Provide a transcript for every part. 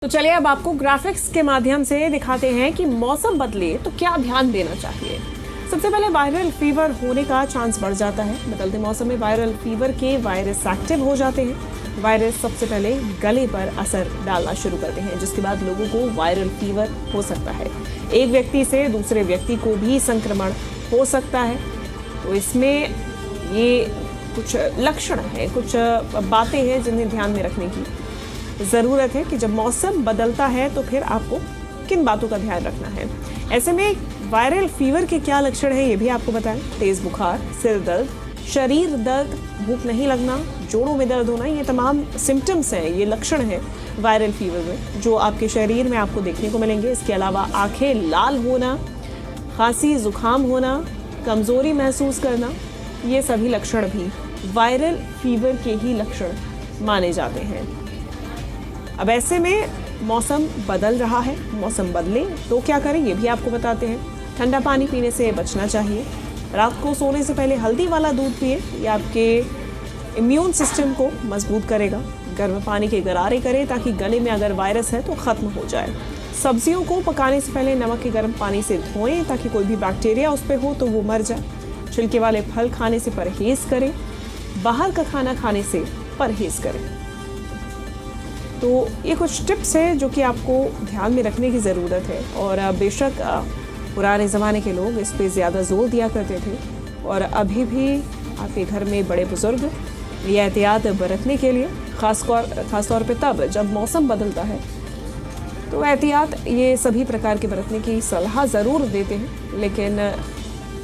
तो चलिए अब आपको ग्राफिक्स के माध्यम से दिखाते हैं कि मौसम बदले तो क्या ध्यान देना चाहिए। सबसे पहले वायरल फीवर होने का चांस बढ़ जाता है। बदलते मौसम में वायरल फीवर के वायरस एक्टिव हो जाते हैं। वायरस सबसे पहले गले पर असर डालना शुरू करते हैं, जिसके बाद लोगों को वायरल फीवर हो सकता है। एक व्यक्ति से दूसरे व्यक्ति को भी संक्रमण हो सकता है। तो इसमें ये कुछ लक्षण है, कुछ बातें हैं जिन्हें ध्यान में रखने की ज़रूरत है कि जब मौसम बदलता है तो फिर आपको किन बातों का ध्यान रखना है। ऐसे में वायरल फीवर के क्या लक्षण हैं ये भी आपको बताएं। तेज बुखार, सिर दर्द, शरीर दर्द, भूख नहीं लगना, जोड़ों में दर्द होना, ये तमाम सिम्टम्स हैं, ये लक्षण हैं वायरल फीवर में जो आपके शरीर में आपको देखने को मिलेंगे। इसके अलावा आंखें लाल होना, खांसी जुकाम होना, कमज़ोरी महसूस करना, ये सभी लक्षण भी वायरल फीवर के ही लक्षण माने जाते हैं। अब ऐसे में मौसम बदल रहा है, मौसम बदले तो क्या करें ये भी आपको बताते हैं। ठंडा पानी पीने से बचना चाहिए। रात को सोने से पहले हल्दी वाला दूध पिए, ये आपके इम्यून सिस्टम को मजबूत करेगा। गर्म पानी के गरारे करें ताकि गले में अगर वायरस है तो ख़त्म हो जाए। सब्जियों को पकाने से पहले नमक के गर्म पानी से धोएं ताकि कोई भी बैक्टीरिया उस पर हो तो वो मर जाए। छिलके वाले फल खाने से परहेज़ करें। बाहर का खाना खाने से परहेज़ करें। तो ये कुछ टिप्स हैं जो कि आपको ध्यान में रखने की ज़रूरत है। और बेशक पुराने ज़माने के लोग इस पे ज़्यादा जोर दिया करते थे और अभी भी आपके घर में बड़े बुज़ुर्ग ये एहतियात बरतने के लिए ख़ास तौर पे तब जब मौसम बदलता है तो एहतियात ये सभी प्रकार के बरतने की सलाह ज़रूर देते हैं। लेकिन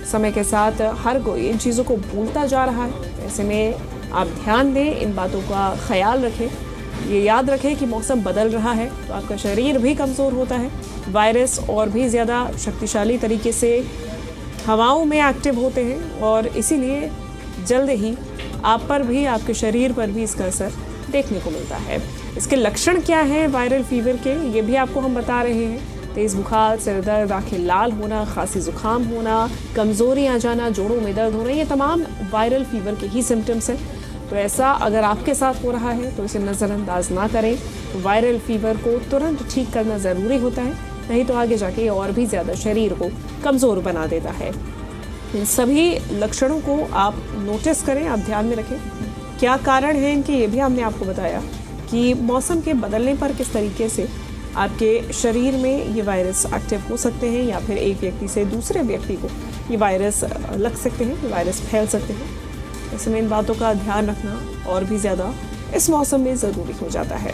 समय के साथ हर कोई इन चीज़ों को भूलता जा रहा है। ऐसे में आप ध्यान दें, इन बातों का ख्याल रखें। ये याद रखें कि मौसम बदल रहा है तो आपका शरीर भी कमज़ोर होता है। वायरस और भी ज़्यादा शक्तिशाली तरीके से हवाओं में एक्टिव होते हैं और इसीलिए जल्द ही आप पर भी, आपके शरीर पर भी इसका असर देखने को मिलता है। इसके लक्षण क्या हैं वायरल फीवर के, ये भी आपको हम बता रहे हैं। तेज़ बुखार, सिर दर्द, आँखें लाल होना, खांसी जुकाम होना, कमज़ोरी आ जाना, जोड़ों में दर्द होना, ये तमाम वायरल फीवर के ही सिम्टम्स हैं। तो ऐसा अगर आपके साथ हो रहा है तो इसे नज़रअंदाज ना करें। तो वायरल फीवर को तुरंत ठीक करना ज़रूरी होता है, नहीं तो आगे जाके और भी ज़्यादा शरीर को कमज़ोर बना देता है। इन सभी लक्षणों को आप नोटिस करें, आप ध्यान में रखें। क्या कारण है इनके ये भी हमने आपको बताया कि मौसम के बदलने पर किस तरीके से आपके शरीर में ये वायरस एक्टिव हो सकते हैं या फिर एक व्यक्ति से दूसरे व्यक्ति को ये वायरस लग सकते हैं, ये वायरस फैल सकते हैं। ऐसे में इन बातों का ध्यान रखना और भी ज़्यादा इस मौसम में ज़रूरी हो जाता है।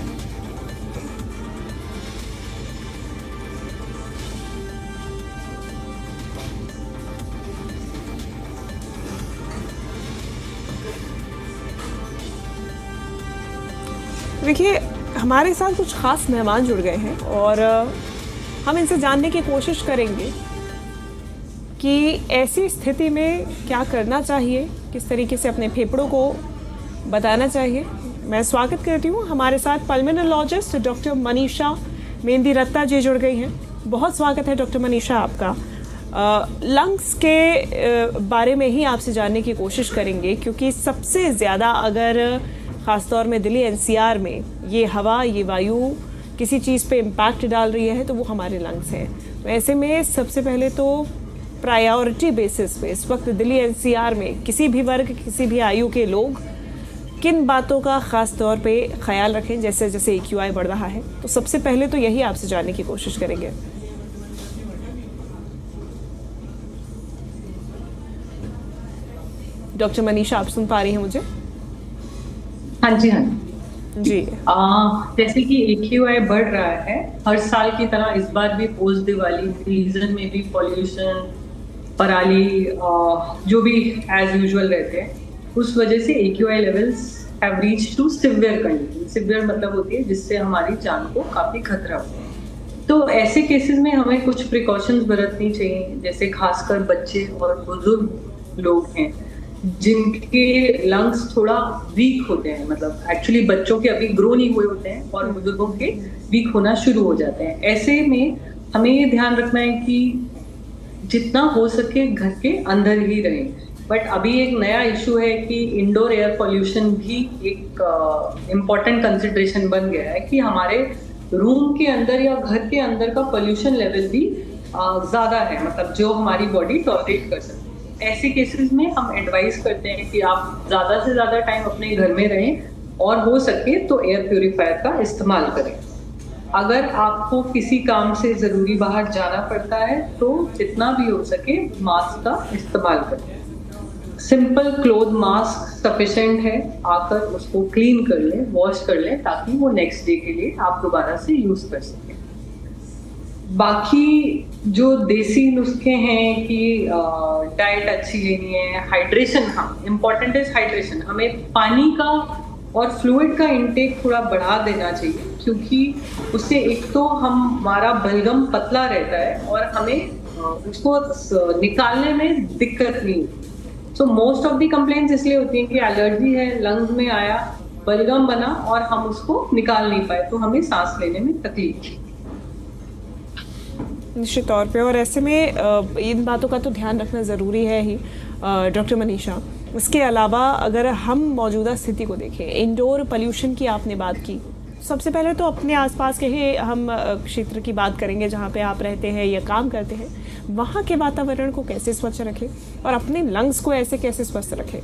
देखिए, हमारे साथ कुछ खास मेहमान जुड़ गए हैं और हम इनसे जानने की कोशिश करेंगे कि ऐसी स्थिति में क्या करना चाहिए, किस तरीके से अपने फेफड़ों को बताना चाहिए। मैं स्वागत करती हूँ, हमारे साथ पल्मोनोलॉजिस्ट डॉक्टर मनीषा मेहंदी-रत्ता जी जुड़ गई हैं। बहुत स्वागत है डॉक्टर मनीषा आपका। लंग्स के बारे में ही आपसे जानने की कोशिश करेंगे क्योंकि सबसे ज़्यादा अगर ख़ासतौर में दिल्ली एनसीआर में ये हवा, ये वायु किसी चीज़ पे इम्पैक्ट डाल रही है तो वो हमारे लंग्स हैं। तो ऐसे में सबसे पहले तो प्रायोरिटी बेसिस पे इस वक्त दिल्ली एनसीआर में किसी भी वर्ग, किसी भी आयु के लोग किन बातों का ख़ास तौर पे ख्याल रखें जैसे जैसे AQI बढ़ रहा है। तो सबसे पहले तो यही आपसे जानने की कोशिश करेंगे। डॉक्टर मनीषा, आप सुन पा रही हैं मुझे? हाँ जी, हाँ जी। जैसे कि AQI बढ़ रहा है हर साल की तरह इस बार भी पोस्ट दिवाली रीजन में भी पॉल्यूशन, पराली, जो भी एज यूजुअल रहते हैं, उस वजह से AQI levels have reached to severe condition. Severe मतलब होती है जिससे हमारी जान को काफी खतरा होता है। तो ऐसे केसेस में हमें कुछ प्रिकॉशंस बरतनी चाहिए, जैसे खासकर बच्चे और बुजुर्ग लोग हैं जिनके लंग्स थोड़ा वीक होते हैं, मतलब एक्चुअली बच्चों के अभी ग्रो नहीं हुए होते हैं और बुजुर्गों के वीक होना शुरू हो जाते हैं। ऐसे में हमें ये ध्यान रखना है कि जितना हो सके घर के अंदर ही रहें। बट अभी एक नया इशू है कि इंडोर एयर पॉल्यूशन भी एक इम्पॉर्टेंट कंसिडरेशन बन गया है कि हमारे रूम के अंदर या घर के अंदर का पोल्यूशन लेवल भी ज्यादा है, मतलब जो हमारी बॉडी टॉलरेट कर सकती है। ऐसे केसेस में हम एडवाइस करते हैं कि आप ज्यादा से ज्यादा टाइम अपने घर में रहें और हो सके तो एयर प्यूरिफायर का इस्तेमाल करें। अगर आपको किसी काम से जरूरी बाहर जाना पड़ता है तो जितना भी हो सके मास्क का इस्तेमाल करें। सिंपल क्लोथ मास्क सफिशिएंट है, आकर उसको क्लीन कर लें, वॉश कर लें, ताकि वो नेक्स्ट डे के लिए आप दोबारा से यूज कर सकें। बाकी जो देसी नुस्खे हैं कि डाइट अच्छी लेनी है, हाइड्रेशन, हाँ इम्पॉर्टेंट इज हाइड्रेशन। हमें पानी का और फ्लूइड का इंटेक थोड़ा बढ़ा देना चाहिए, क्योंकि उससे एक तो हमारा बलगम पतला रहता है और हमें उसको निकालने में दिक्कत नहीं होती। So most of the complaints इसलिए होती हैं कि एलर्जी है, लंग्स में आया, बलगम बना और हम उसको निकाल नहीं पाए, तो हमें सांस लेने में तकलीफ। निश्चित तौर पे, और ऐसे में इन बातों का तो ध्यान रखना ज़रूरी है ही डॉक्टर मनीषा। इसके अलावा अगर हम मौजूदा स्थिति को देखें, इंडोर पोल्यूशन की आपने बात की, सबसे पहले तो अपने आसपास के ही हम क्षेत्र की बात करेंगे जहाँ पे आप रहते हैं या काम करते हैं। वहाँ के वातावरण को कैसे स्वच्छ रखें और अपने लंग्स को ऐसे कैसे स्वस्थ रखें?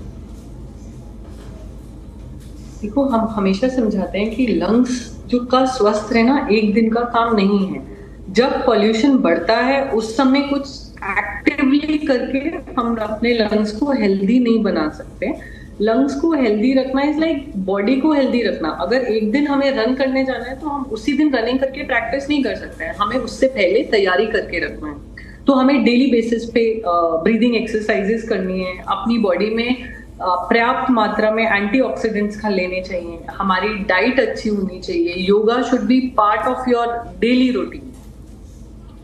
देखो, हम हमेशा समझाते हैं कि लंग्स जो का स्वस्थ रहना एक दिन का काम नहीं है। जब पॉल्यूशन बढ़ता है उस समय कुछ एक्टिवली करके हम अपने लंग्स को हेल्दी नहीं बना सकते। लंग्स को हेल्दी रखना इज लाइक बॉडी को हेल्दी रखना। अगर एक दिन हमें रन करने जाना है तो हम उसी दिन रनिंग करके प्रैक्टिस नहीं कर सकते हैं, हमें उससे पहले तैयारी करके रखना है। तो हमें डेली बेसिस पे ब्रीदिंग एक्सरसाइजेस करनी है, अपनी बॉडी में पर्याप्त मात्रा में एंटीऑक्सीडेंट्स खा लेने चाहिए, हमारी डाइट अच्छी होनी चाहिए, yoga should be part of your daily routine.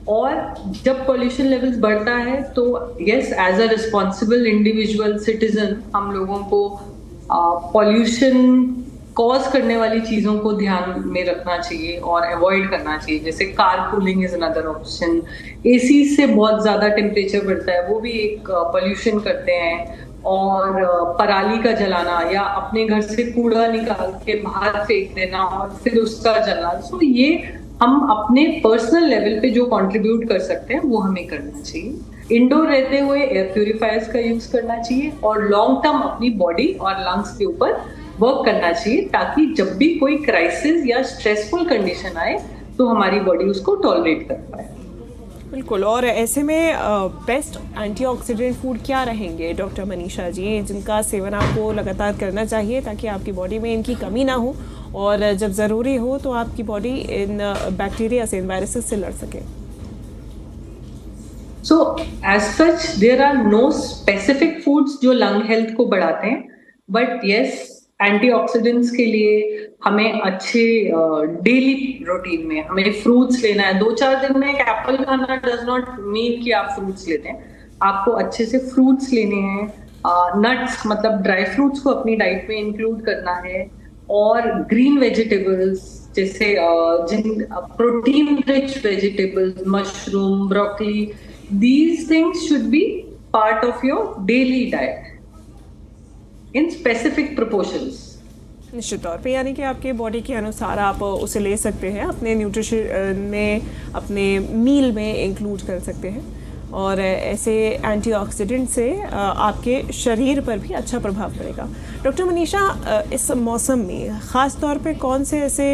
और जब पॉल्यूशन लेवल्स बढ़ता है तो yes, as a responsible individual citizen हम लोगों को पॉल्यूशन कॉज करने वाली चीजों को ध्यान में रखना चाहिए और अवॉइड करना चाहिए। जैसे car cooling is another option. AC से बहुत ज्यादा टेम्परेचर बढ़ता है, वो भी एक पॉल्यूशन करते हैं। और पराली का जलाना या अपने घर से कूड़ा निकाल के बाहर फेंक देना और फिर उसका जलाना, तो ये हम अपने पर्सनल लेवल पे जो कंट्रीब्यूट कर सकते हैं वो हमें करना चाहिए। इंडोर रहते हुए एयर प्यूरिफायर्स का यूज करना चाहिए और लॉन्ग टर्म अपनी बॉडी और लंग्स के ऊपर वर्क करना चाहिए, ताकि जब भी कोई क्राइसिस या स्ट्रेसफुल कंडीशन आए तो हमारी बॉडी उसको टॉलरेट कर पाए। बिल्कुल। और ऐसे में बेस्ट एंटीऑक्सीडेंट फूड क्या रहेंगे डॉक्टर मनीषा जी, जिनका सेवन आपको लगातार करना चाहिए ताकि आपकी बॉडी में इनकी कमी ना हो और जब ज़रूरी हो तो आपकी बॉडी इन बैक्टीरिया से, इन वायरसेस से लड़ सके? So as such there are no specific foods जो लंग हेल्थ को बढ़ाते हैं, बट यस, एंटीऑक्सीडेंट्स के लिए हमें अच्छे डेली रूटीन में हमें फ्रूट्स लेना है। 2-4 दिन में एक एप्पल खाना डज नॉट मीन कि आप फ्रूट्स लेते हैं। आपको अच्छे से फ्रूट्स लेने हैं, नट्स मतलब ड्राई फ्रूट्स को अपनी डाइट में इंक्लूड करना है, और ग्रीन वेजिटेबल्स जैसे जिन protein rich vegetables, mushroom, broccoli, these things should be part of your daily diet in specific proportions. निश्चित तौर पे, यानी कि आपके बॉडी के अनुसार आप उसे ले सकते हैं, अपने न्यूट्रिशन में, अपने मील में इंक्लूड कर सकते हैं और ऐसे एंटीऑक्सीडेंट से आपके शरीर पर भी अच्छा प्रभाव पड़ेगा। डॉक्टर मनीषा, इस मौसम में ख़ास तौर पे कौन से ऐसे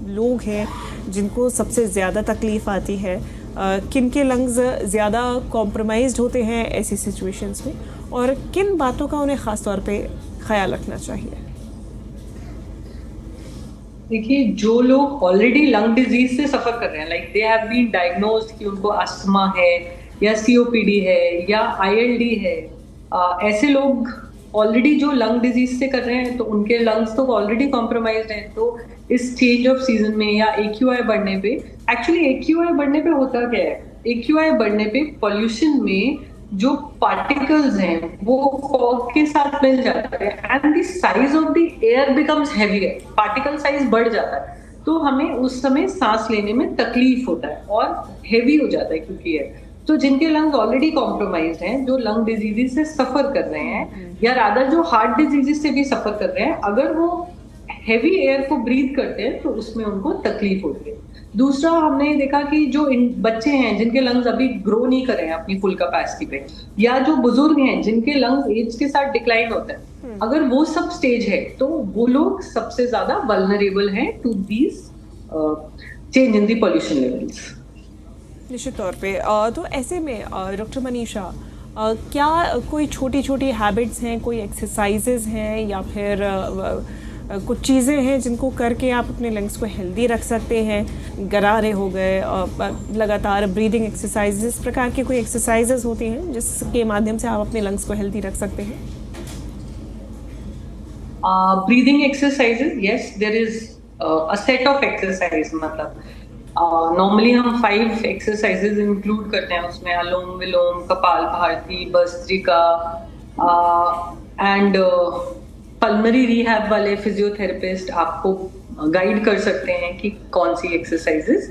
लोग हैं जिनको सबसे ज़्यादा तकलीफ़ आती है, किन के लंग्स ज़्यादा कॉम्प्रोमाइज्ड होते हैं ऐसी सिचुएशंस में, और किन बातों का उन्हें ख़ास तौर पे ख्याल रखना चाहिए? देखिए, जो लोग ऑलरेडी लंग डिजीज से सफर कर रहे हैं, like they have been diagnosed कि उनको अस्थमा है या सीओपीडी है या आईएलडी है, ऐसे लोग ऑलरेडी जो लंग डिजीज से कर रहे हैं तो उनके लंग्स तो ऑलरेडी कॉम्प्रोमाइज्ड हैं। तो इस चेंज ऑफ सीजन में या एक्यूआई बढ़ने पे, एक्चुअली एक्यूआई बढ़ने पे होता क्या है, एक्यूआई बढ़ने पे पॉल्यूशन में जो पार्टिकल्स हैं वो फॉग के साथ मिल जाते हैं and the size of the air becomes heavier, particle size बढ़ जाता है, तो हमें उस समय सांस लेने में तकलीफ होता है और हेवी हो जाता है क्योंकि एयर। तो जिनके लंग्स ऑलरेडी कॉम्प्रोमाइज्ड हैं, जो लंग डिजीजेस से सफर कर रहे हैं या रादर जो हार्ट डिजीजेस से भी सफर कर रहे हैं, अगर वो हेवी एयर को ब्रीथ करते हैं तो उसमें उनको तकलीफ होती है। दूसरा हमने देखा कि जो बच्चे हैं जिनके लंग्स अभी ग्रो नहीं कर रहे हैं अपनी फुल कैपेसिटी पे, या जो बुजुर्ग हैं जिनके लंग्स एज के साथ डिक्लाइन होते हैं, अगर वो सब स्टेज है तो वो लोग सबसे ज्यादा वल्नरेबल हैं to these change in the pollution levels. निश्चित तौर पे तो ऐसे में डॉक्टर मनीषा, क्या कोई छोटी छोटी हैबिट्स हैं, कोई एक्सरसाइजेज हैं या फिर कुछ चीज़ें हैं जिनको करके आप अपने लंग्स को हेल्दी रख सकते हैं? गरारे हो गए, लगातार ब्रीदिंग एक्सरसाइज, इस प्रकार की कोई एक्सरसाइजेज होती हैं जिसके माध्यम से आप अपने लंग्स को हेल्दी रख सकते हैं? Breathing exercises, yes, there is a set of exercise. मतलब नॉर्मली हम 5 एक्सरसाइजेज इंक्लूड करते हैं उसमें, Anulom Vilom, Kapalbhati, Bhastrika, and pulmonary rehab वाले फिजियोथेरेपिस्ट आपको गाइड कर सकते हैं कि कौन सी exercises.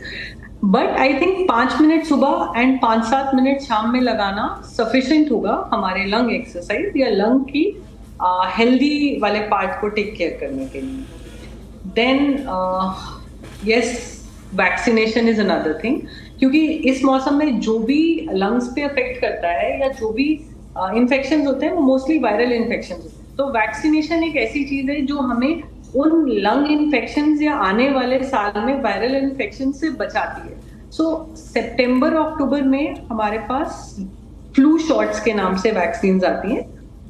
But I think 5 minute सुबह एंड 5-7 मिनट शाम में लगाना सफिशिएंट होगा हमारे लंग एक्सरसाइज या लंग की हेल्दी वाले पार्ट को टेक केयर करने के लिए। Then yes, vaccination is another thing, क्योंकि इस मौसम में जो भी लंग्स पे अफेक्ट करता है या जो भी इन्फेक्शन होते हैं वो मोस्टली वायरल इन्फेक्शन होते हैं। तो वैक्सीनेशन एक ऐसी चीज है जो हमें उन लंग इन्फेक्शन या आने वाले साल में वायरल इन्फेक्शन से बचाती है। सो सितंबर अक्टूबर में हमारे पास फ्लू शॉट्स के नाम से वैक्सीन आती हैं।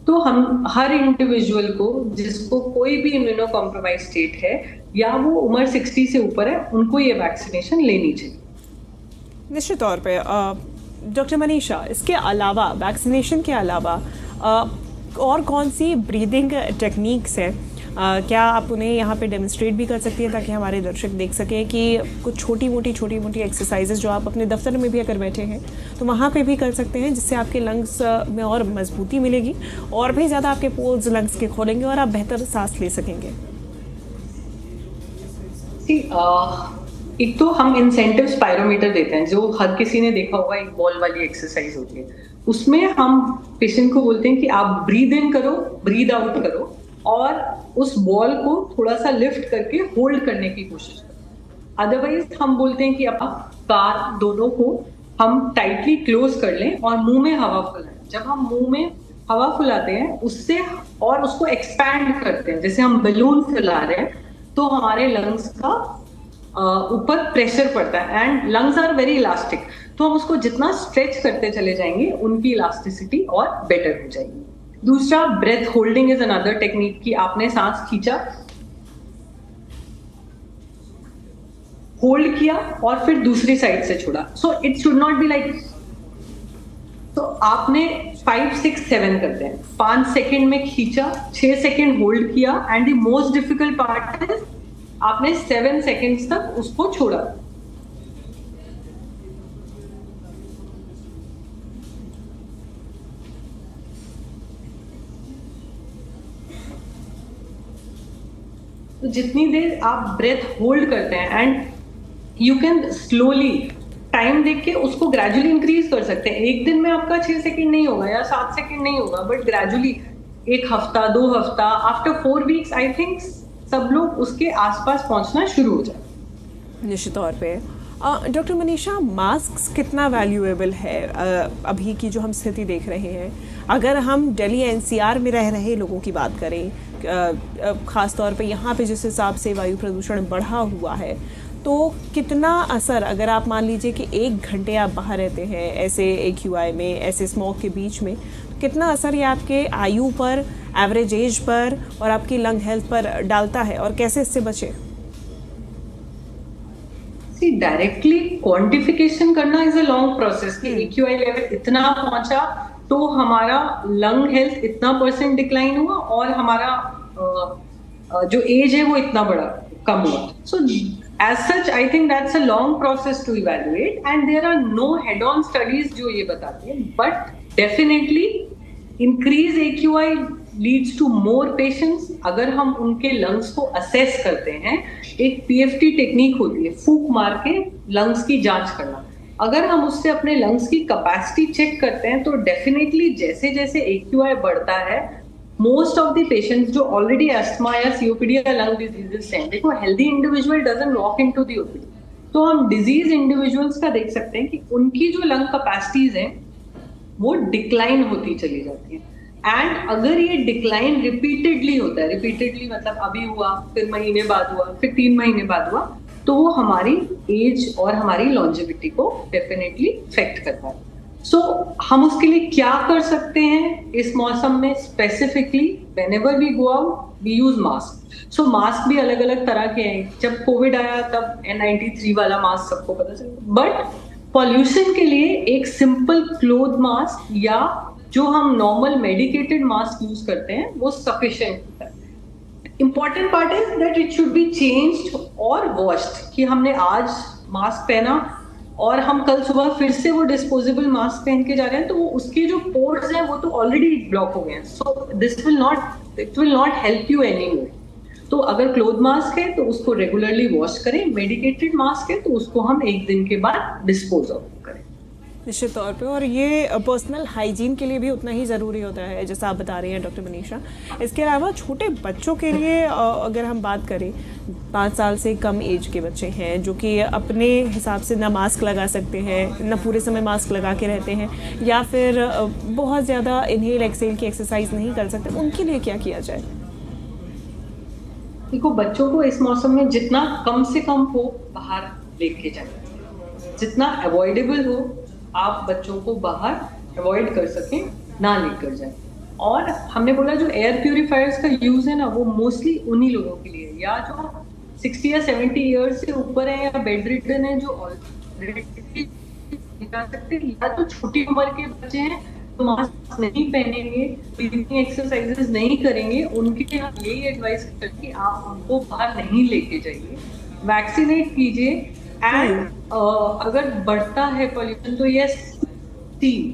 तो हम हर इंडिविजुअल को जिसको कोई भी इम्यूनो कॉम्प्रोमाइज स्टेट है या वो उम्र 60 से ऊपर है, उनको ये वैक्सीनेशन लेनी चाहिए। निश्चित तौर पे डॉक्टर मनीषा, इसके अलावा, वैक्सीनेशन के अलावा और कौन सी ब्रीदिंग टेक्निक्स हैं? क्या आप उन्हें यहाँ पे डेमोन्स्ट्रेट भी कर सकती हैं ताकि हमारे दर्शक देख सकें कि कुछ छोटी मोटी एक्सरसाइजेज जो आप अपने दफ्तर में भी अगर बैठे हैं तो वहाँ पे भी कर सकते हैं, जिससे आपके लंग्स में और मजबूती मिलेगी और भी ज़्यादा आपके पोर्स लंग्स के खोलेंगे और आप बेहतर सांस ले सकेंगे? एक तो हम इंसेंटिव स्पायरोमीटर देते हैं, जो हर किसी ने देखा होगा, एक बॉल वाली एक्सरसाइज होती है। उसमें हम पेशेंट को बोलते हैं कि आप ब्रीद इन करो, ब्रीद आउट करो और उस बॉल को थोड़ा सा लिफ्ट करके होल्ड करने की कोशिश करो। अदरवाइज हम बोलते हैं कि आप कान दोनों को हम टाइटली क्लोज कर लें और मुंह में हवा फुलाएं। जब हम मुंह में हवा फुलाते हैं उससे और उसको एक्सपैंड करते हैं, जैसे हम बलून फुला रहे हैं, तो हमारे लंग्स का ऊपर प्रेशर पड़ता है and lungs are very elastic. तो हम उसको जितना स्ट्रेच करते चले जाएंगे उनकी इलास्टिसिटी और बेटर हो जाएगी। दूसरा, breath holding is another technique कि आपने सांस खींचा, होल्ड किया और फिर दूसरी साइड से छोड़ा। So it should not be like, तो आपने 5, 6, 7 करते हैं, 5 सेकेंड में खींचा, 6 सेकेंड होल्ड किया and the most difficult part is आपने 7 सेकेंड्स तक उसको छोड़ा। तो जितनी देर आप ब्रेथ होल्ड करते हैं and you can slowly time देख के उसको ग्रेजुअली इंक्रीज कर सकते हैं। एक दिन में आपका 6 सेकेंड नहीं होगा या 7 सेकेंड नहीं होगा, बट ग्रेजुअली 1 हफ्ता 2 हफ्ता, आफ्टर 4 वीक्स आई थिंक सब लोग उसके आसपास पहुंचना शुरू हो जाए। निश्चित तौर पे डॉक्टर मनीषा, मास्क कितना वैल्यूएबल है अभी की जो हम स्थिति देख रहे हैं? अगर हम दिल्ली एनसीआर में रह रहे लोगों की बात करें, ख़ास तौर पे यहाँ पे जिस हिसाब से वायु प्रदूषण बढ़ा हुआ है, तो कितना असर, अगर आप मान लीजिए कि 1 घंटे आप बाहर रहते हैं ऐसे AQI में, ऐसे स्मॉग के बीच में, तो कितना असर ये आपके आयु पर, एवरेज एज पर और आपकी लंग हेल्थ पर डालता है और कैसे इससे बचे? डायरेक्टली क्वांटिफिकेशन करना इज अ लॉन्ग प्रोसेस कि AQI लेवल इतना पहुंचा तो हमारा लंग हेल्थ इतना % डिक्लाइन हुआ और हमारा जो एज है वो इतना बड़ा कम हुआ। सो as such I think that's a long process to evaluate and there are no head-on studies जो ये बताती है, but definitely increase AQI leads to more patients। अगर हम उनके लंग्स को असेस करते हैं, एक PFT टेक्निक होती है, फूंक मार के लंग्स की जांच करना। अगर हम उससे अपने लंग्स की कैपेसिटी चेक करते हैं तो डेफिनेटली जैसे जैसे AQI बढ़ता है मोस्ट ऑफ द पेशेंट्स जो ऑलरेडी अस्थमा या सीओपीडी या लंग डिजीजेस हैं, देखो healthy individual doesn't walk into the OPD, तो हम डिजीज इंडिविजुअल्स का देख सकते हैं कि उनकी जो लंग कैपेसिटीज हैं वो डिक्लाइन होती चली जाती है। एंड अगर ये डिक्लाइन रिपीटेडली होता है, रिपीटेडली मतलब अभी हुआ, फिर महीने बाद हुआ, फिर 3 महीने बाद हुआ, तो वो हमारी एज और हमारी लॉन्जेविटी को डेफिनेटली इफेक्ट करता है। सो हम उसके लिए क्या कर सकते हैं इस मौसम में? Specifically whenever we go out we use mask. So mask भी अलग अलग तरह के हैं। जब कोविड आया तब N93 वाला मास्क सबको पता चला, बट पॉल्यूशन के लिए एक सिंपल क्लोथ मास्क या जो हम नॉर्मल मेडिकेटेड मास्क यूज करते हैं वो सफिशिएंट होता है। Important part is that it should be changed और वॉश्ड, कि हमने आज मास्क पहना और हम कल सुबह फिर से वो डिस्पोजेबल मास्क पहन के जा रहे हैं, तो वो उसके जो पोर्स हैं वो तो ऑलरेडी ब्लॉक हो गए हैं। So this will not help you anymore. तो अगर क्लोथ मास्क है तो उसको रेगुलरली वॉश करें, मेडिकेटेड मास्क है तो उसको हम 1 दिन के बाद डिस्पोज ऑफ करें। निश्चित तौर पे, और ये पर्सनल हाइजीन के लिए भी उतना ही ज़रूरी होता है जैसा आप बता रही हैं डॉक्टर मनीषा। इसके अलावा छोटे बच्चों के लिए अगर हम बात करें, 5 साल से कम एज के बच्चे हैं जो कि अपने हिसाब से ना मास्क लगा सकते हैं, ना पूरे समय मास्क लगा के रहते हैं, या फिर बहुत ज़्यादा इनहेल एक्सहेल की एक्सरसाइज नहीं कर सकते, उनके लिए क्या किया जाए? देखो, बच्चों को इस मौसम में जितना कम से कम हो बाहर लेके जाए, जितना अवॉइडेबल हो आप बच्चों को बाहर अवॉइड कर सकें ना लेकर जाए। और हमने बोला जो एयर प्यूरिफायर्स का यूज है ना, वो मोस्टली उन्हीं लोगों के लिए, या जो 60 या 70 ईयर्स से ऊपर है या बेड रिडन है, जो ऑलरेडी निकाल सकते हैं, या तो छोटी उम्र के बच्चे हैं तो मास्क नहीं पहनेंगे, ब्रीथिंग एक्सरसाइजेस नहीं करेंगे, उनके लिए हम यही एडवाइस करते हैं कि आप उनको बाहर नहीं लेके जाइए, वैक्सीनेट कीजिए। एंड अगर बढ़ता है पॉल्यूशन तो ये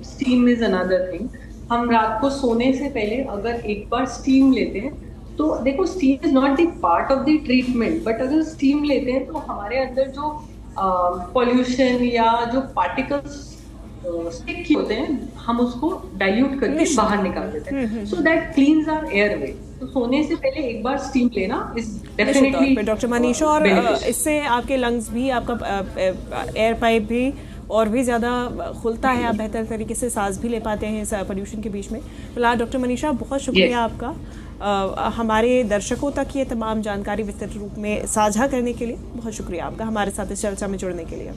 स्टीम इज अनदर थिंग। हम रात को सोने से पहले अगर एक बार स्टीम लेते हैं तो देखो, steam is not the part of the treatment, but अगर स्टीम लेते हैं तो हमारे अंदर जो पॉल्यूशन या जो पार्टिकल्स स्टिक होते हैं हम उसको डाइल्यूट करके बाहर निकाल देते हैं, so that cleanses our airway. तो सोने से पहले एक बार स्टीम लेना इज डेफिनेटली। डॉक्टर मनीषा, और इससे आपके लंग्स भी, आपका एयर पाइप भी और भी ज़्यादा खुलता है, आप बेहतर तरीके से सांस भी ले पाते हैं इस पोल्यूशन के बीच में। फिलहाल डॉक्टर मनीषा, बहुत शुक्रिया आपका हमारे दर्शकों तक ये तमाम जानकारी विस्तृत रूप में साझा करने के लिए। बहुत शुक्रिया आपका हमारे साथ इस चर्चा में जुड़ने के लिए।